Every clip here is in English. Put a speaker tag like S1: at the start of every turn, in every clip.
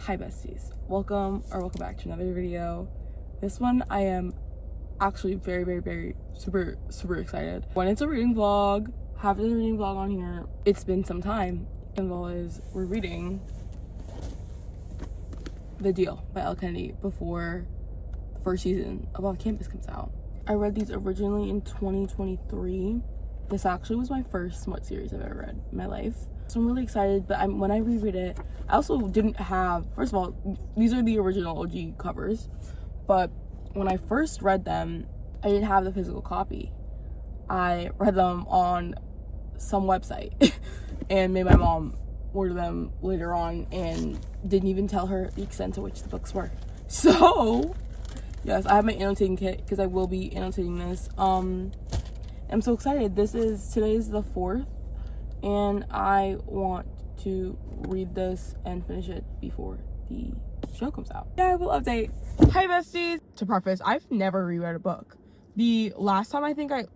S1: Hi besties, welcome back to another video. This one I am actually very super excited. When it's a reading vlog, have the reading vlog on here. It's been some time. And we're reading The Deal by Elle Kennedy before the first season of Off Campus comes out. I read these originally in 2023. This actually was my first smut series I've ever read in my life. So I'm really excited, but when I reread it, I also didn't have, first of all, these are the original OG covers, but when I first read them, I didn't have the physical copy. I read them on some website and made my mom order them later on and didn't even tell her the extent to which the books were. So, yes, I have my annotating kit because I will be annotating this. I'm so excited. Today's the 4th. And I want to read this and finish it before the show comes out. Yeah, I will update. Hi besties! To preface, I've never reread a book. The last time I think I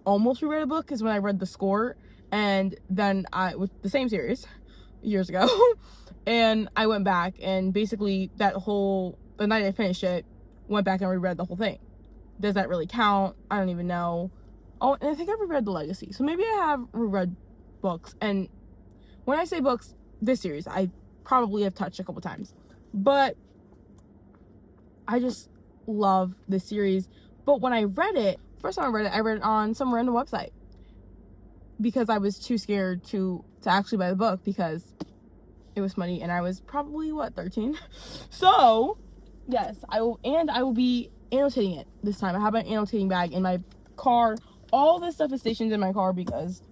S1: almost reread a book is when I read The Score, and then with the same series years ago. And I went back and basically the night I finished it, went back and reread the whole thing. Does that really count? I don't even know. Oh, and I think I reread The Legacy. So maybe I have reread books. And when I say books, this series I probably have touched a couple times, but I just love this series. But when I read it, first time I read it on some random website because I was too scared to actually buy the book because it was money and I was probably 13. So yes, I will be annotating it this time. I have an annotating bag in my car. All this stuff is stationed in my car because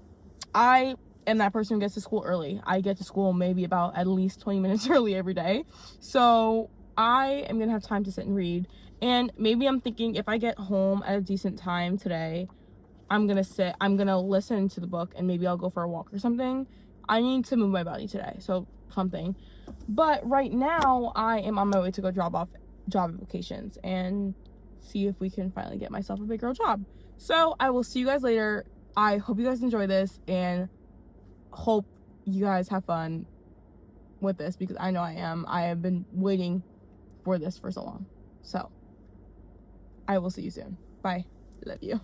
S1: I am that person who gets to school early. I get to school maybe about at least 20 minutes early every day. So I am going to have time to sit and read. And maybe I'm thinking if I get home at a decent time today, I'm going to listen to the book and maybe I'll go for a walk or something. I need to move my body today. So something. But right now I am on my way to go drop off job applications and see if we can finally get myself a big girl job. So I will see you guys later. I hope you guys enjoy this and hope you guys have fun with this because I know I am. I have been waiting for this for so long. So I will see you soon. Bye. Love you.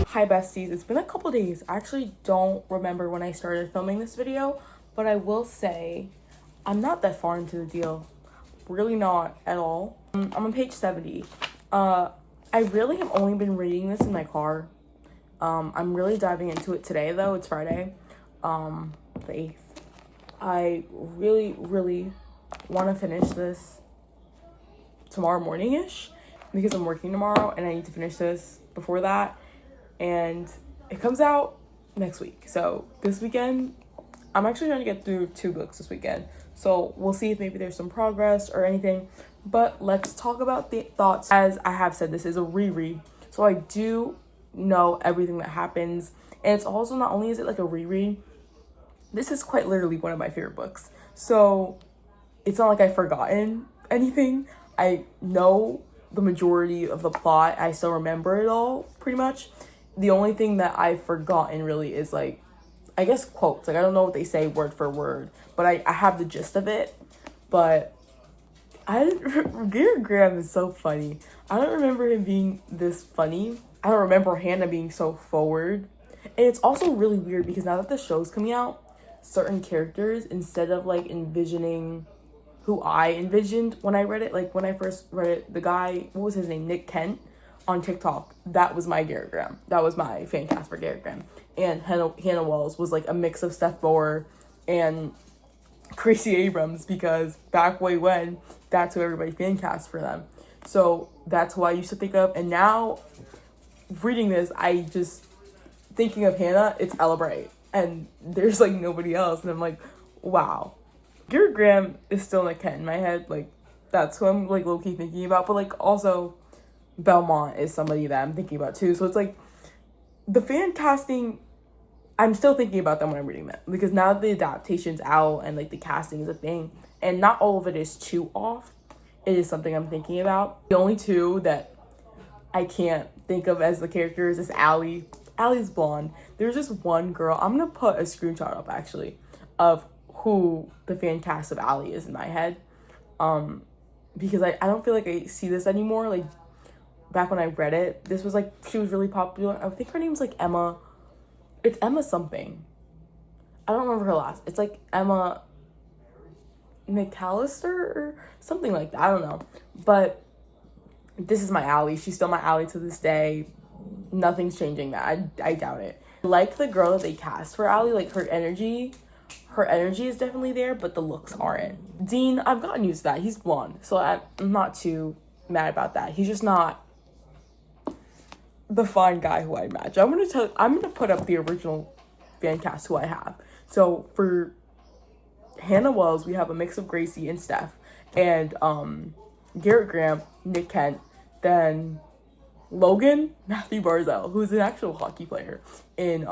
S1: Hi besties, it's been a couple days. I actually don't remember when I started filming this video, but I will say I'm not that far into The Deal. Really not at all. I'm on page 70. I really have only been reading this in my car. I'm really diving into it today though. It's Friday, the 8th. I really want to finish this tomorrow morning-ish because I'm working tomorrow and I need to finish this before that. And it comes out next week. So this weekend, I'm actually trying to get through 2 books this weekend. So we'll see if maybe there's some progress or anything. But let's talk about the thoughts. As I have said, this is a reread. So I do know everything that happens. And it's also, not only is it like a reread, this is quite literally one of my favorite books. So it's not like I've forgotten anything. I know the majority of the plot. I still remember it all, pretty much. The only thing that I've forgotten really is, like, I guess quotes. Like, I don't know what they say word for word, but I have the gist of it. But Garrett Graham is so funny. I don't remember him being this funny. I don't remember Hannah being so forward. And it's also really weird because now that the show's coming out, certain characters, instead of, like, envisioning who I envisioned when I read it, like, when I first read it, the guy, what was his name, Nick Kent, on TikTok, that was my Garrett Graham. That was my fan cast for Garrett Graham. And Hannah Wells was, like, a mix of Steph Bower and Gracie Abrams, because back way when, that's who everybody fan cast for them. So that's who I used to think of. And now, reading this, I just, thinking of Hannah, it's Ella Bray. And there's, like, nobody else. And I'm like, wow. Garrett Graham is still Nick Kent in my head. Like, that's who I'm, like, low-key thinking about. But, like, also, Belmont is somebody that I'm thinking about, too. So it's, like, the fan casting, I'm still thinking about them when I'm reading them. Because now the adaptation's out and, like, the casting is a thing. And not all of it is too off. It is something I'm thinking about. The only two that I can't think of as the characters is Allie. Allie's blonde. There's just one girl. I'm going to put a screenshot up, actually, of who the fan cast of Allie is in my head. Because I don't feel like I see this anymore. Like, back when I read it, this was, like, she was really popular. I think her name's, like, Emma. It's Emma something. I don't remember her last. It's, like, Emma McAllister or something like that. I don't know. But this is my Allie. She's still my Allie to this day. Nothing's changing that. I doubt it. Like the girl that they cast for Allie, like, her energy is definitely there, but the looks aren't. Dean, I've gotten used to that. He's blonde, so I'm not too mad about that. He's just not the fine guy who I imagine. I'm gonna put up the original fan cast who I have. So for Hannah Wells, we have a mix of Gracie and Steph, and Garrett Graham, Nick Kent, then Logan, Matthew Barzell, who's an actual hockey player in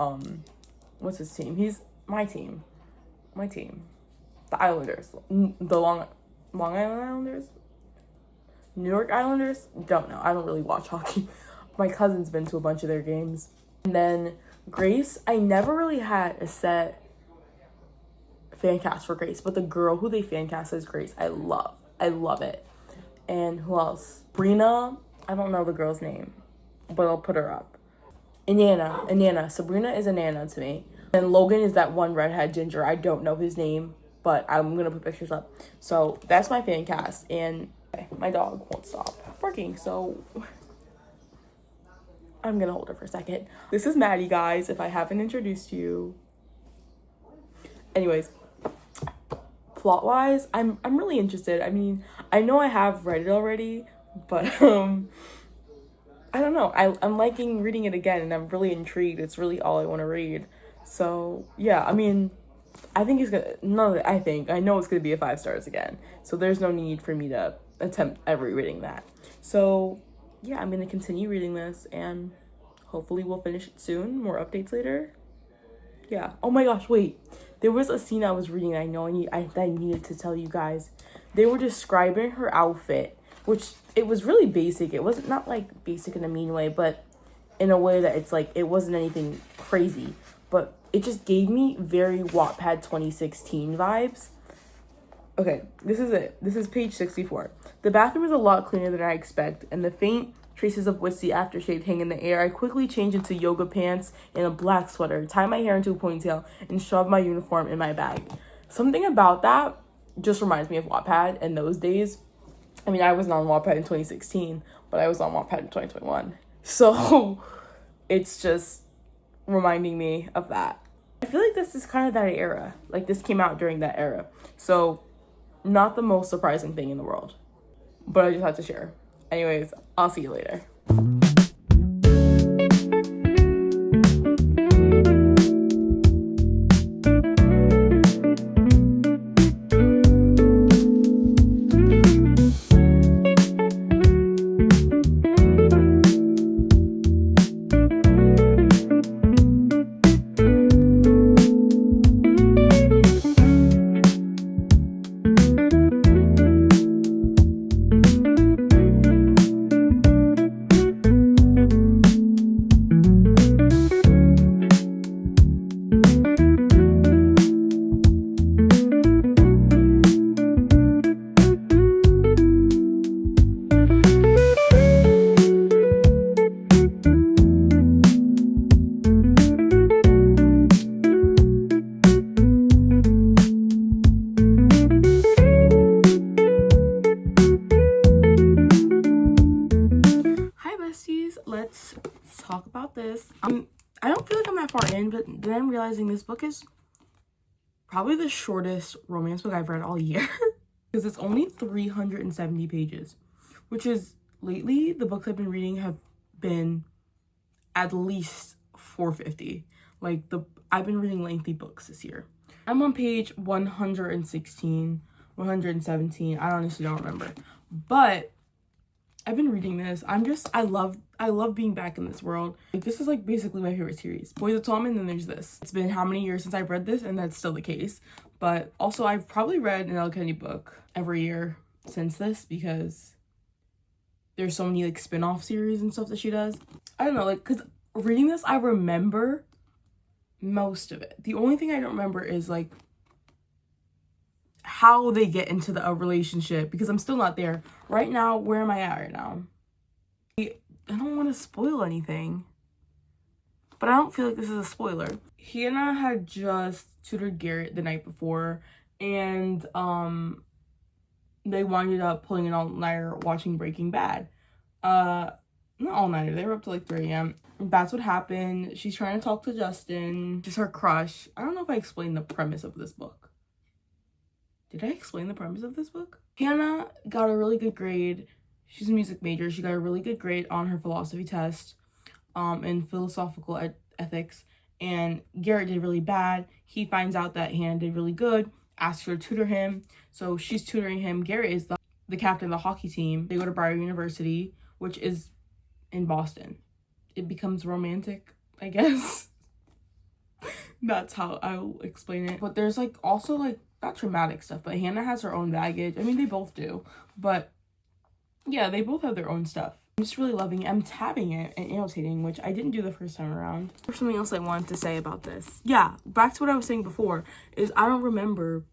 S1: what's his team? He's my team. The Islanders. The Long Island Islanders? New York Islanders? Don't know. I don't really watch hockey. My cousin's been to a bunch of their games. And then Grace, I never really had a set fan cast for Grace, but the girl who they fan cast as Grace, I love it. And who else? Brina, I don't know the girl's name, but I'll put her up. Inanna. Sabrina is Inanna to me. And Logan is that one redhead ginger. I don't know his name, but I'm gonna put pictures up. So that's my fan cast, and my dog won't stop barking, so I'm gonna hold her for a second. This is Maddie, guys, if I haven't introduced you. Anyways, plot-wise, I'm really interested. I mean, I know I have read it already, but I don't know. I'm liking reading it again, and I'm really intrigued. It's really all I want to read. So yeah, I mean, I think it's gonna, I know it's gonna be a 5 stars again. So there's no need for me to attempt ever reading that. So yeah, I'm gonna continue reading this, and hopefully we'll finish it soon. More updates later. Yeah. Oh my gosh, wait. There was a scene I was reading I needed to tell you guys. They were describing her outfit, which it was really basic. It wasn't not like basic in a mean way, but in a way that it's like it wasn't anything crazy. But it just gave me very Wattpad 2016 vibes. Okay, this is it. This is page 64. The bathroom is a lot cleaner than I expect, and the faint traces of whiskey aftershave hang in the air. I quickly change into yoga pants and a black sweater, tie my hair into a ponytail, and shove my uniform in my bag. Something about that just reminds me of Wattpad in those days. I mean, I wasn't on Wattpad in 2016, but I was on Wattpad in 2021. So it's just reminding me of that. I feel like this is kind of that era. Like, this came out during that era. So not the most surprising thing in the world, but I just had to share. Anyways, I'll see you later. realizing this book is probably the shortest romance book I've read all year because it's only 370 pages, which is, lately the books I've been reading have been at least 450. Like, I've been reading lengthy books this year. I'm on page 116, 117. I honestly don't remember, but I've been reading this. I love being back in this world. Like, this is like basically my favorite series. Boys of Tom, and then there's this. It's been how many years since I've read this, and that's still the case. But also, I've probably read an Elle Kennedy book every year since this, because there's so many like spin-off series and stuff that she does. I don't know, like, because reading this, I remember most of it. The only thing I don't remember is like how they get into a relationship, because I'm still not there. Right now, where am I at right now? I don't want to spoil anything, but I don't feel like this is a spoiler. Hannah had just tutored Garrett the night before, and they wound up pulling an all-nighter watching Breaking Bad. Not all-nighter, they were up to like 3 a.m. That's what happened. She's trying to talk to Justin, just her crush. I don't know if I explained the premise of this book. Did I explain the premise of this book? Hannah got a really good grade. She's a music major. She got a really good grade on her philosophy test in philosophical ethics. And Garrett did really bad. He finds out that Hannah did really good, asks her to tutor him. So she's tutoring him. Garrett is the captain of the hockey team. They go to Briar University, which is in Boston. It becomes romantic, I guess. That's how I'll explain it. But there's like also like, not traumatic stuff, but Hannah has her own baggage. I mean, they both do, but yeah, they both have their own stuff. I'm just really loving it. I'm tabbing it and annotating, which I didn't do the first time around. There's something else I wanted to say about this. Yeah, back to what I was saying before, is I don't remember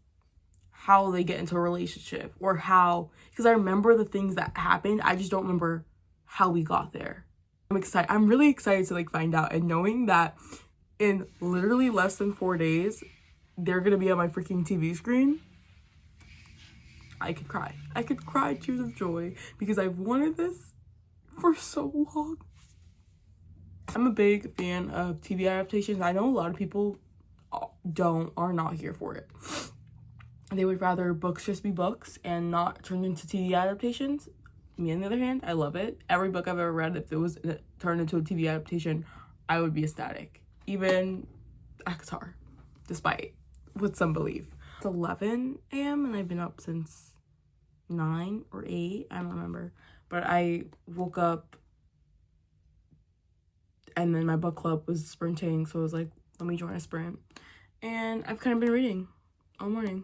S1: how they get into a relationship, or how, because I remember the things that happened. I just don't remember how we got there. I'm excited. I'm really excited to like find out, and knowing that in literally less than 4 days, they're gonna be on my freaking TV screen. I could cry. I could cry tears of joy, because I've wanted this for so long. I'm a big fan of TV adaptations. I know a lot of people are not here for it. They would rather books just be books and not turned into TV adaptations. Me, on the other hand, I love it. Every book I've ever read, if it was turned into a TV adaptation, I would be ecstatic. Even Akatar, despite with some belief. It's 11 a.m. and I've been up since 9 or 8, I don't remember. But I woke up and then my book club was sprinting, so I was like, let me join a sprint. And I've kind of been reading all morning.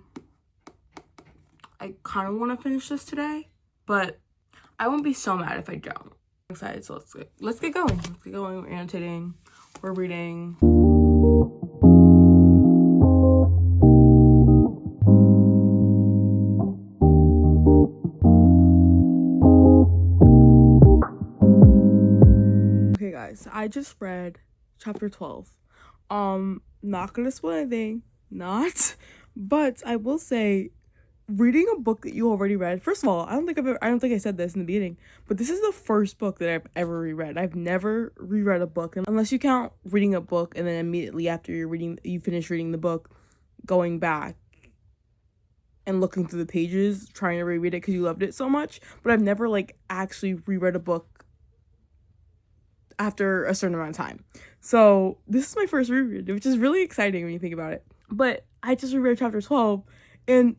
S1: I kind of want to finish this today, but I won't be so mad if I don't. I'm excited, so let's get going. Let's get going. We're annotating, we're reading. Okay guys, I just read chapter 12. Not gonna spoil anything, but I will say, reading a book that you already read, first of all, I don't think I said this in the beginning, but this is the first book that I've ever reread. I've never reread a book, unless you count reading a book and then immediately after you finish reading the book, going back and looking through the pages, trying to reread it because you loved it so much. But I've never like actually reread a book after a certain amount of time. So this is my first reread, which is really exciting when you think about it. But I just reread chapter 12, and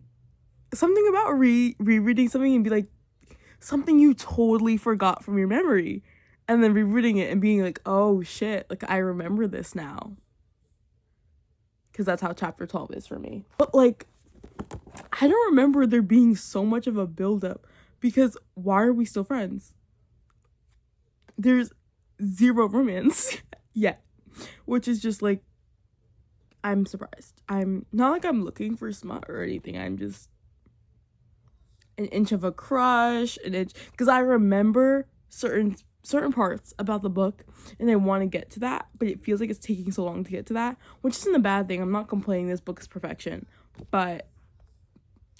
S1: something about rereading something and be like, something you totally forgot from your memory, and then rereading it and being like, oh shit, like I remember this now. Because that's how chapter 12 is for me. But like, I don't remember there being so much of a buildup, because why are we still friends? There's zero romance yet, which is just like, I'm surprised. I'm not like I'm looking for smut or anything. I'm just an inch of a crush, an inch, because I remember certain parts about the book and I want to get to that, but it feels like it's taking so long to get to that, which isn't a bad thing. I'm not complaining. This book is perfection, but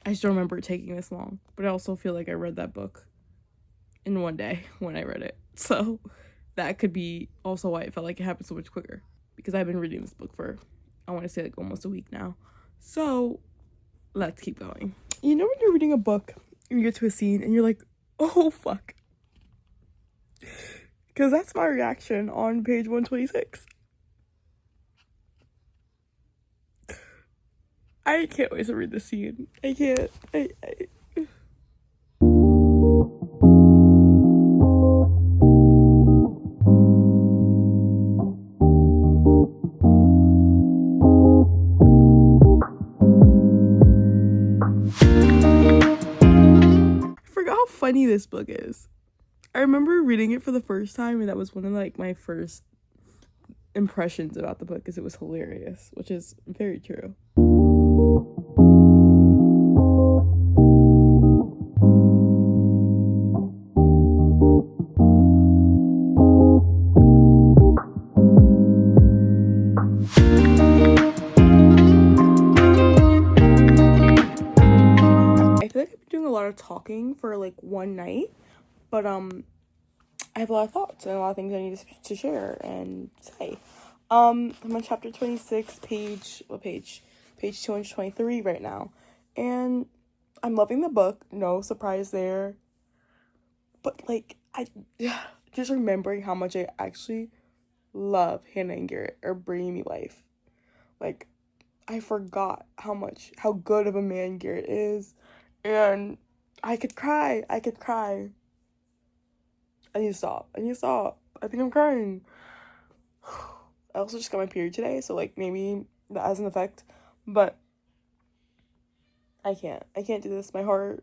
S1: I just don't remember it taking this long. But I also feel like I read that book in one day when I read it, so that could be also why it felt like it happened so much quicker, because I've been reading this book for I want to say like almost a week now. So let's keep going. You know when you're reading a book and you get to a scene and you're like, oh fuck. Because that's my reaction on page 126. I can't wait to read the scene. I can't. I forgot how funny this book is. I remember reading it for the first time, and that was one of like my first impressions about the book, because it was hilarious, which is very true. I feel like I've been doing a lot of talking for like one night, but I have a lot of thoughts and a lot of things I need to share and say. I'm on chapter 26, page 223 right now, and I'm loving the book, no surprise there, but like, I just remembering how much I actually love Hannah and Garrett are bringing me life. Like, I forgot how good of a man Garrett is, and I could cry. I need to stop. I think I'm crying. I also just got my period today, so like maybe that has an effect, but I can't do this. My heart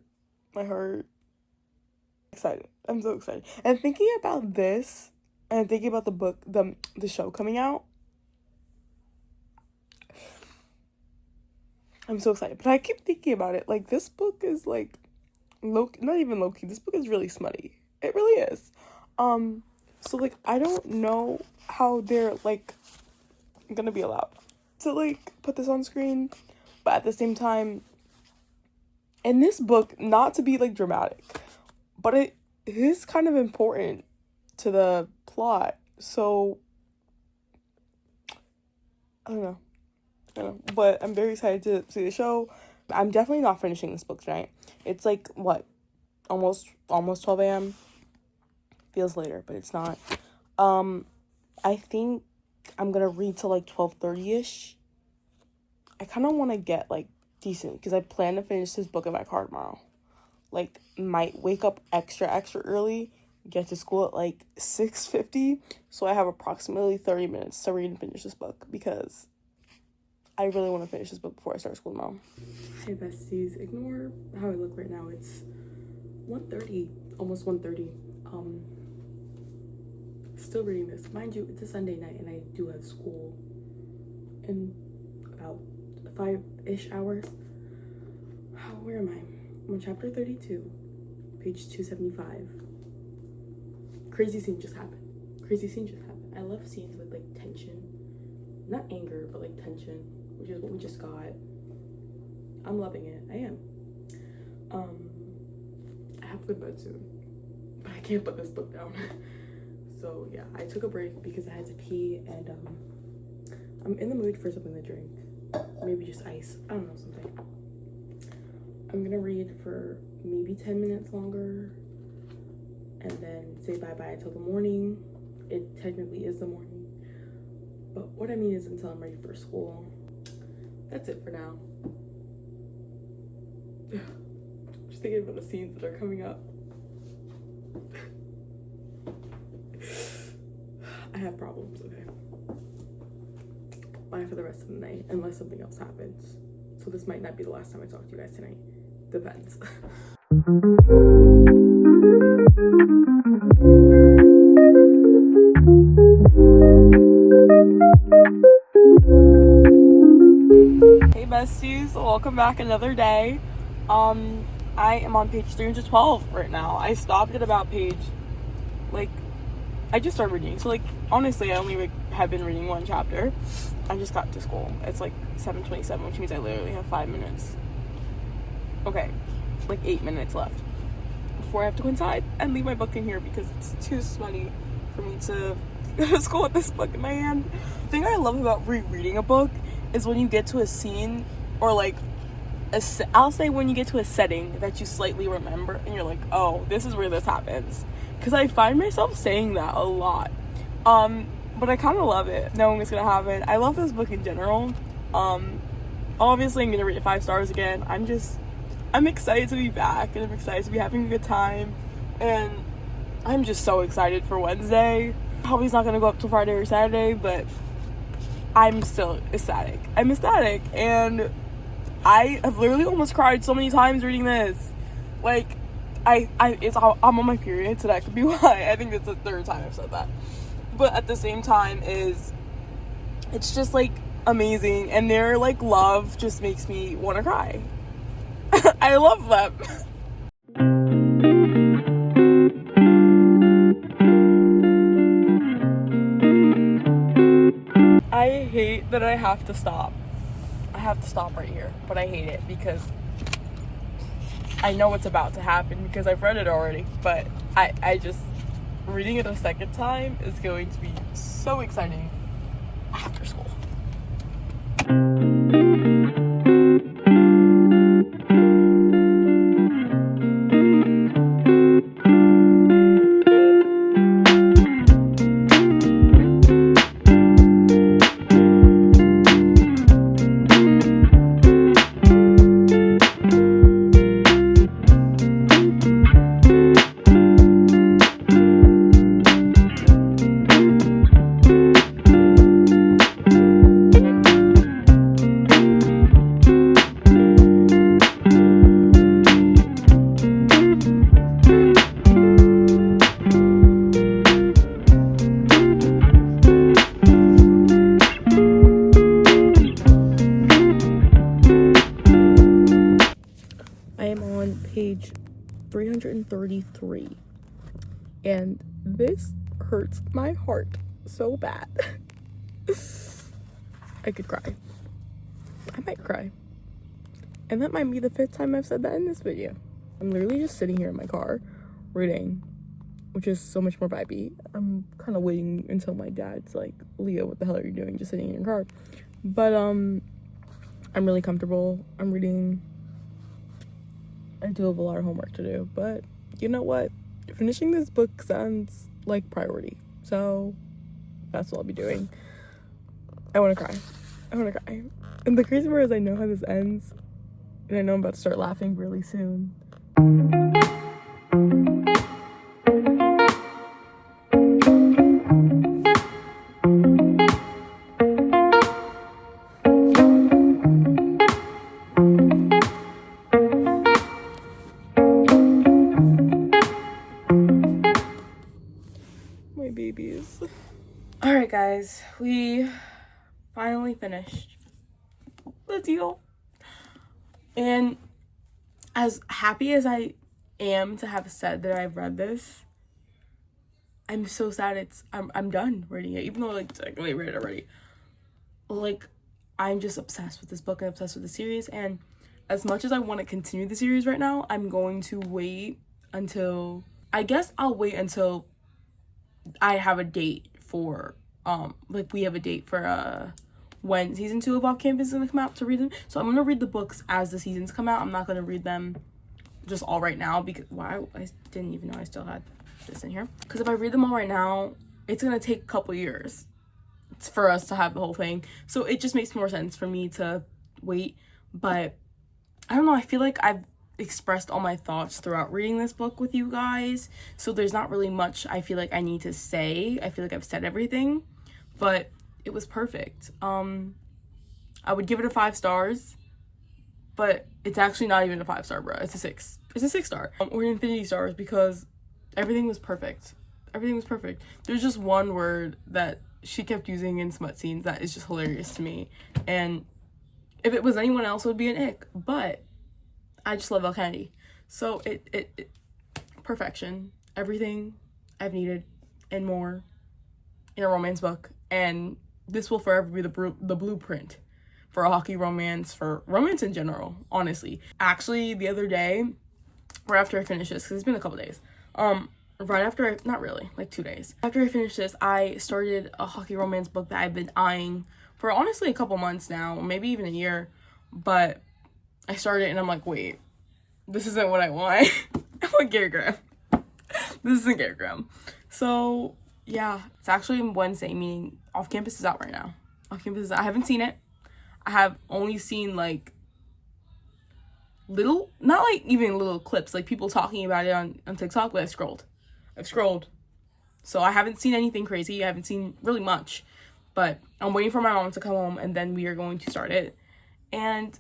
S1: excited. I'm so excited. And thinking about this and thinking about the book, the show coming out, I'm so excited. But I keep thinking about it, like this book is like not even low-key, this book is really smutty. It really is. So like I don't know how they're like gonna be allowed to like put this on screen, but at the same time, in this book, not to be like dramatic, but it is kind of important to the plot, so I don't know, but I'm very excited to see the show. I'm definitely not finishing this book tonight. It's like what, almost 12 a.m. Feels later, but it's not. I think I'm gonna read till like 12:30ish. I kind of want to get like decent, because I plan to finish this book in my car tomorrow. Like, might wake up extra early, get to school at like 6:50, so I have approximately 30 minutes to read and finish this book, because I really want to finish this book before I start school tomorrow. Hey besties, ignore how I look right now. It's 1:30, almost 1:30. Still reading this. Mind you, it's a Sunday night and I do have school in about 5-ish hours. Where am I? I'm on chapter 32, page 275. Crazy scene just happened. I love scenes with like tension. Not anger, but like tension, which is what we just got. I'm loving it. I am. I have to go to bed soon, but I can't put this book down. So yeah, I took a break because I had to pee, and I'm in the mood for something to drink. Maybe just ice. I don't know, something. I'm gonna read for maybe 10 minutes longer and then say bye-bye until the morning. It technically is the morning, but what I mean is until I'm ready for school. That's it for now. Just thinking about the scenes that are coming up. I have problems, okay? Bye for the rest of the night, unless something else happens. So this might not be the last time I talk to you guys tonight. Depends. Hey besties, welcome back another day. I am on page 312 right now. I stopped at about page, like, I just started reading. So, like, honestly, I only have been reading one chapter. I just got to school. It's, like, 7:27, which means I literally have 5 minutes. Okay, like 8 minutes left before I have to go inside and leave my book in here because it's too smutty for me to go to school with this book in my hand. The thing I love about rereading a book is when you get to a scene, or like I'll say when you get to a setting that you slightly remember and you're like, oh, this is where this happens, because I find myself saying that a lot. But I kind of love it knowing it's gonna happen. I love this book in general. Obviously I'm gonna rate it 5 stars again. I'm excited to be back, and I'm excited to be having a good time, and I'm just so excited for Wednesday. Probably it's not gonna go up till Friday or Saturday, but I'm still ecstatic. I'm ecstatic, and I have literally almost cried so many times reading this. Like, I'm on my period, so that could be why. I think it's the 3rd time I've said that. But at the same time it's just like amazing, and their like love just makes me want to cry. I love them. I hate that I have to stop. I have to stop right here, but I hate it because I know what's about to happen because I've read it already, but I just, reading it a second time is going to be so exciting after school. Page 333, and this hurts my heart so bad. I could cry. I might cry, and that might be the 5th time I've said that in this video. I'm literally just sitting here in my car reading, which is so much more vibey. I'm kind of waiting until my dad's like, Leah, what the hell are you doing just sitting in your car? But I'm really comfortable. I'm reading. I do have a lot of homework to do, but you know what? Finishing this book sounds like priority, so that's what I'll be doing. I want to cry. And the crazy part is I know how this ends, and I know I'm about to start laughing really soon. Babies. All right, guys, we finally finished the deal, and as happy as I am to have said that I've read this, I'm so sad I'm done reading it, even though like I read it already. Like, I'm just obsessed with this book and obsessed with the series, and as much as I want to continue the series right now, I'm going to wait until, I guess I'll wait until I have a date for like we have a date for when season 2 of Off Campus is gonna come out to read them. So I'm gonna read the books as the seasons come out. I'm not gonna read them just all right now, because I didn't even know I still had this in here, because if I read them all right now, it's gonna take a couple years for us to have the whole thing. So it just makes more sense for me to wait. But I don't know, I feel like I've expressed all my thoughts throughout reading this book with you guys, so there's not really much I feel like I need to say. I feel like I've said everything, but it was perfect. I would give it a 5 stars, but it's actually not even a 5-star, bro. It's a 6. It's a 6 star or infinity stars, because everything was perfect. There's just one word that she kept using in smut scenes that is just hilarious to me, and if it was anyone else it would be an ick, but I just love Elle Kennedy. So it perfection. Everything I've needed and more in a romance book. And this will forever be the blueprint for a hockey romance, for romance in general, honestly. Actually, the other day, right after I finished this, because it's been a couple days, right after, not really, like 2 days. After I finished this, I started a hockey romance book that I've been eyeing for honestly a couple months now, maybe even a year, but I started and I'm like, wait, this isn't what I want. I want Gary Graham. This isn't Gary Graham. So yeah, it's actually Wednesday, meaning Off Campus is out right now. Off Campus I haven't seen it. I have only seen like little, not like even little clips, like people talking about it on TikTok, but I've scrolled. So I haven't seen anything crazy. I haven't seen really much, but I'm waiting for my mom to come home and then we are going to start it. And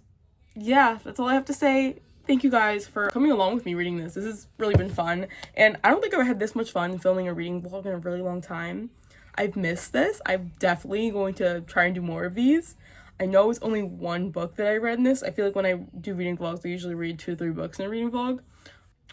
S1: yeah, that's all I have to say. Thank you guys for coming along with me reading this. This has really been fun. And I don't think I've had this much fun filming a reading vlog in a really long time. I've missed this. I'm definitely going to try and do more of these. I know it's only one book that I read in this. I feel like when I do reading vlogs, I usually read 2 or 3 books in a reading vlog.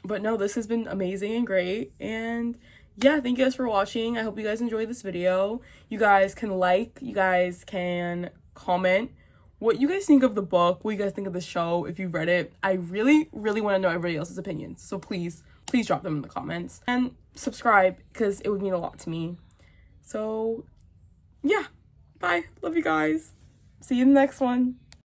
S1: But no, this has been amazing and great. And yeah, thank you guys for watching. I hope you guys enjoyed this video. You guys can like, you guys can comment what you guys think of the book, what you guys think of the show, if you've read it. I really, really want to know everybody else's opinions. So please drop them in the comments. And subscribe, because it would mean a lot to me. So yeah, bye. Love you guys. See you in the next one.